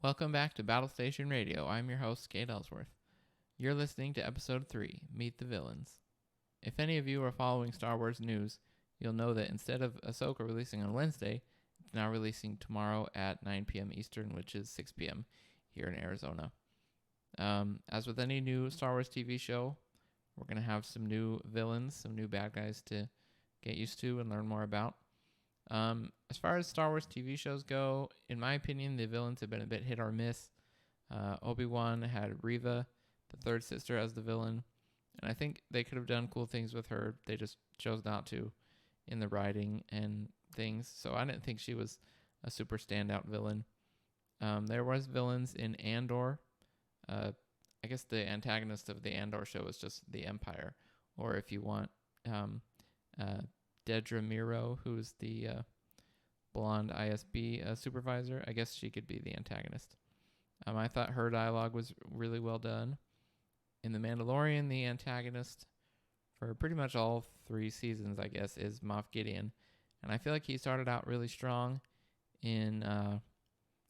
Welcome back to Battle Station Radio. I'm your host, Kate Ellsworth. You're listening to Episode 3, Meet the Villains. If any of you are following Star Wars news, you'll know that instead of Ahsoka releasing on Wednesday, it's now releasing tomorrow at 9 p.m. Eastern, which is 6 p.m. here in Arizona. As with any new Star Wars TV show, we're going to have some new villains, some new bad guys to get used to and learn more about. As far as Star Wars TV shows go, in my opinion, the villains have been a bit hit or miss. Obi-Wan had Reva, the third sister, as the villain, and I think they could have done cool things with her. They just chose not to in the writing and things, so I didn't think she was a super standout villain. There was villains in Andor. I guess the antagonist of the Andor show is just the Empire, or if you want, Dedra Miro, who's the blonde ISB supervisor. I guess she could be the antagonist. I thought her dialogue was really well done. In The Mandalorian, the antagonist for pretty much all 3 seasons, I guess, is Moff Gideon. And I feel like he started out really strong in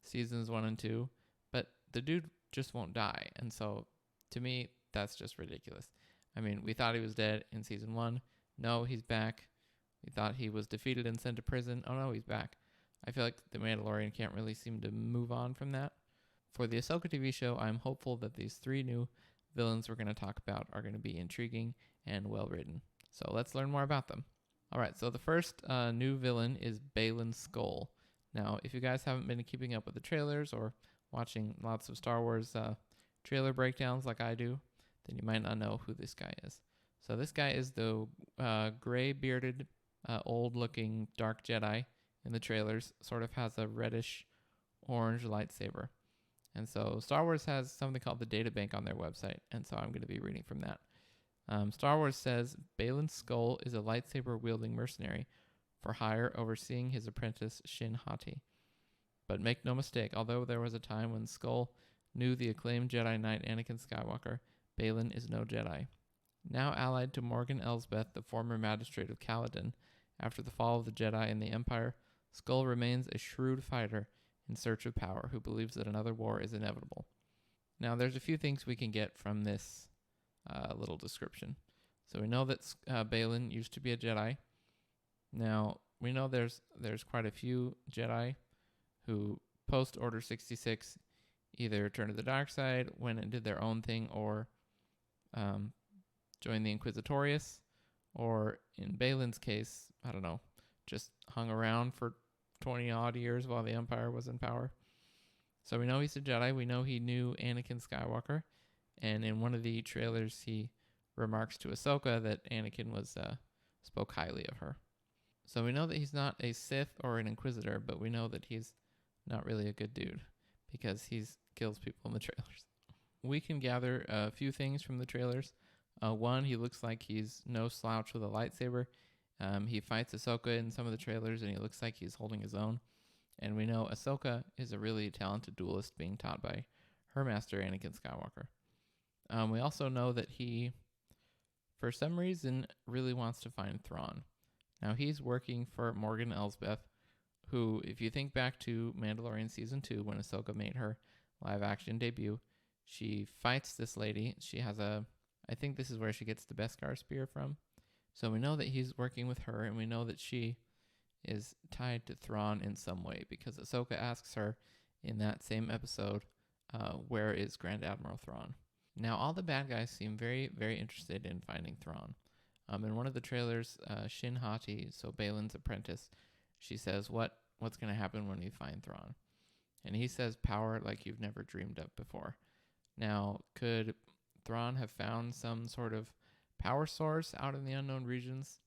seasons 1 and 2, but the dude just won't die. And so, to me, that's just ridiculous. I mean, we thought he was dead in season 1. No, he's back. We thought he was defeated and sent to prison. Oh no, he's back. I feel like The Mandalorian can't really seem to move on from that. For the Ahsoka TV show, I'm hopeful that these 3 new villains we're going to talk about are going to be intriguing and well written. So let's learn more about them. Alright, so the first new villain is Baylan Skoll. Now, if you guys haven't been keeping up with the trailers or watching lots of Star Wars trailer breakdowns like I do, then you might not know who this guy is. So this guy is the gray-bearded, old-looking dark Jedi in the trailers. Sort of has a reddish-orange lightsaber. And so Star Wars has something called the Data Bank on their website, and so I'm going to be reading from that. Star Wars says, Baylan Skoll is a lightsaber-wielding mercenary for hire overseeing his apprentice Shin Hati. But make no mistake, although there was a time when Skoll knew the acclaimed Jedi Knight Anakin Skywalker, Baylan is no Jedi. Now allied to Morgan Elsbeth, the former magistrate of Caladan, after the fall of the Jedi and the Empire, Skoll remains a shrewd fighter in search of power who believes that another war is inevitable. Now, there's a few things we can get from this little description. So we know that Baylan used to be a Jedi. Now, we know there's quite a few Jedi who, post Order 66, either turned to the dark side, went and did their own thing, or joined the Inquisitorius, or in Baylan's case, I don't know, just hung around for 20-odd years while the Empire was in power. So we know he's a Jedi. We know he knew Anakin Skywalker. And in one of the trailers, he remarks to Ahsoka that Anakin spoke highly of her. So we know that he's not a Sith or an Inquisitor, but we know that he's not really a good dude because he kills people in the trailers. We can gather a few things from the trailers. One, he looks like he's no slouch with a lightsaber. He fights Ahsoka in some of the trailers, and he looks like he's holding his own. And we know Ahsoka is a really talented duelist being taught by her master, Anakin Skywalker. We also know that he, for some reason, really wants to find Thrawn. Now, he's working for Morgan Elsbeth, who, if you think back to Mandalorian Season 2, when Ahsoka made her live-action debut, she fights this lady. She has I think this is where she gets the Beskar spear from. So we know that he's working with her, and we know that she is tied to Thrawn in some way, because Ahsoka asks her in that same episode, where is Grand Admiral Thrawn? Now, all the bad guys seem very, very interested in finding Thrawn. In one of the trailers, Shin Hati, so Baylan's apprentice, she says, what's going to happen when we find Thrawn? And he says, power like you've never dreamed of before. Now, could Thrawn have found some sort of power source out in the unknown regions?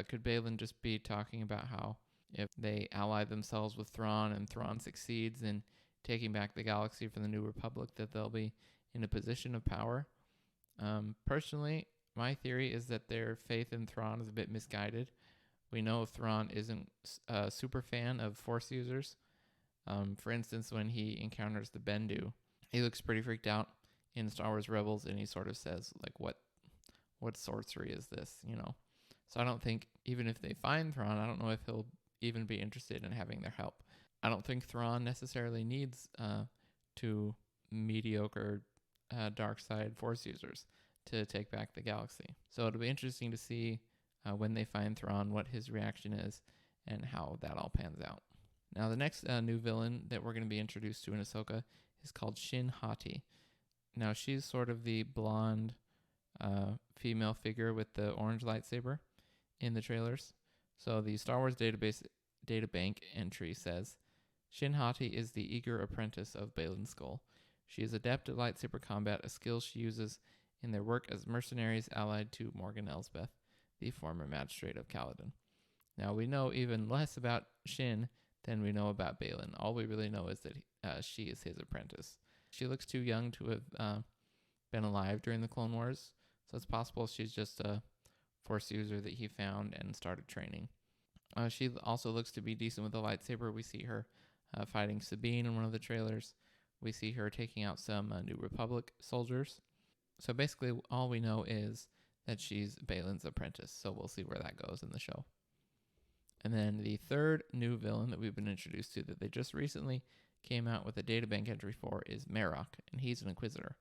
Could Baylan just be talking about how if they ally themselves with Thrawn and Thrawn succeeds in taking back the galaxy from the New Republic, that they'll be in a position of power? Personally, my theory is that their faith in Thrawn is a bit misguided. We know Thrawn isn't a super fan of Force users. For instance, when he encounters the Bendu, he looks pretty freaked out in Star Wars Rebels, and he sort of says, like, what sorcery is this, you know? So I don't think, even if they find Thrawn, I don't know if he'll even be interested in having their help. I don't think Thrawn necessarily needs to mediocre dark side Force users to take back the galaxy. So it'll be interesting to see when they find Thrawn what his reaction is and how that all pans out. Now the next new villain that we're going to be introduced to in Ahsoka is called Shin Hati. Now she's sort of the blonde female figure with the orange lightsaber in the trailers. So the Star Wars databank entry says, Shin Hati is the eager apprentice of Baylan Skoll. She is adept at lightsaber combat, a skill she uses in their work as mercenaries allied to Morgan Elsbeth, the former magistrate of Caladan. Now, we know even less about Shin than we know about Baylan. All we really know is that she is his apprentice. She looks too young to have been alive during the Clone Wars, so it's possible she's just a Force user that he found and started training. She also looks to be decent with a lightsaber. We see her fighting Sabine in one of the trailers. We see her taking out some New Republic soldiers. So basically, all we know is that she's Baylan's apprentice. So we'll see where that goes in the show. And then the third new villain that we've been introduced to that they just recently came out with a databank entry for is Marrok, and he's an Inquisitor.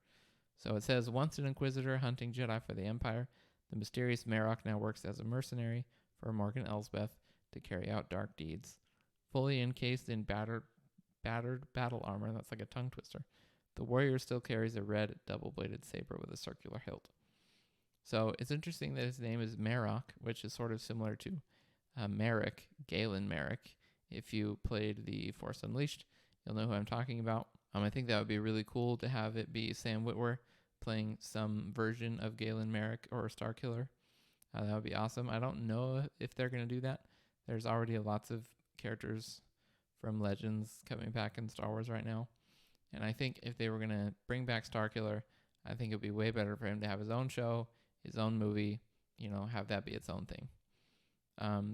So it says, once an Inquisitor hunting Jedi for the Empire, the mysterious Marrok now works as a mercenary for Morgan Elsbeth to carry out dark deeds. Fully encased in battered battle armor, that's like a tongue twister, the warrior still carries a red double-bladed saber with a circular hilt. So it's interesting that his name is Marrok, which is sort of similar to Marrok, Galen Marrok. If you played the Force Unleashed, you'll know who I'm talking about. I think that would be really cool to have it be Sam Witwer playing some version of Galen Marrok or Starkiller. That would be awesome. I don't know if they're going to do that. There's already lots of characters from Legends coming back in Star Wars right now. And I think if they were going to bring back Starkiller, I think it would be way better for him to have his own show, his own movie, have that be its own thing.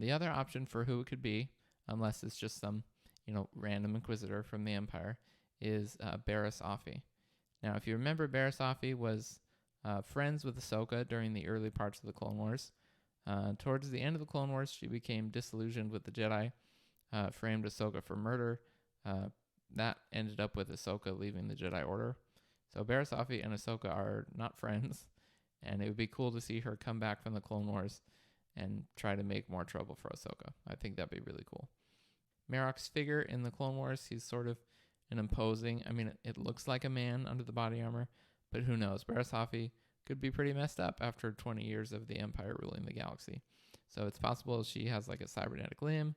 The other option for who it could be, unless it's just some, random Inquisitor from the Empire, is Barriss Offee. Now, if you remember, Barriss Offee was friends with Ahsoka during the early parts of the Clone Wars. Towards the end of the Clone Wars, she became disillusioned with the Jedi, framed Ahsoka for murder. That ended up with Ahsoka leaving the Jedi Order. So Barriss Offee and Ahsoka are not friends, and it would be cool to see her come back from the Clone Wars and try to make more trouble for Ahsoka. I think that'd be really cool. Marrok's figure in the Clone Wars, he's sort of an imposing, it looks like a man under the body armor, but who knows? Barriss Offee could be pretty messed up after 20 years of the Empire ruling the galaxy. So it's possible she has like a cybernetic limb,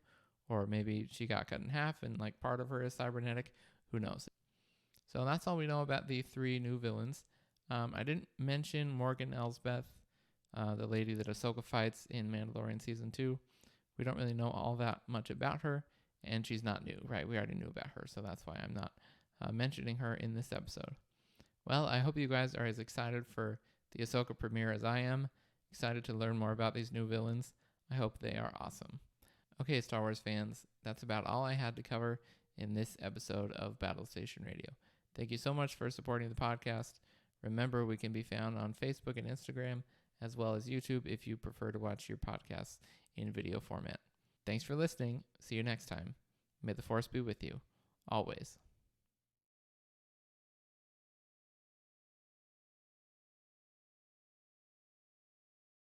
or maybe she got cut in half and like part of her is cybernetic. Who knows? So that's all we know about the three new villains. I didn't mention Morgan Elsbeth, the lady that Ahsoka fights in Mandalorian Season 2. We don't really know all that much about her, and she's not new, right? We already knew about her, so that's why I'm not mentioning her in this episode. Well, I hope you guys are as excited for the Ahsoka premiere as I am. Excited to learn more about these new villains. I hope they are awesome. Okay, Star Wars fans, that's about all I had to cover in this episode of Battle Station Radio. Thank you so much for supporting the podcast. Remember, we can be found on Facebook and Instagram, as well as YouTube if you prefer to watch your podcasts in video format. Thanks for listening. See you next time. May the Force be with you, always.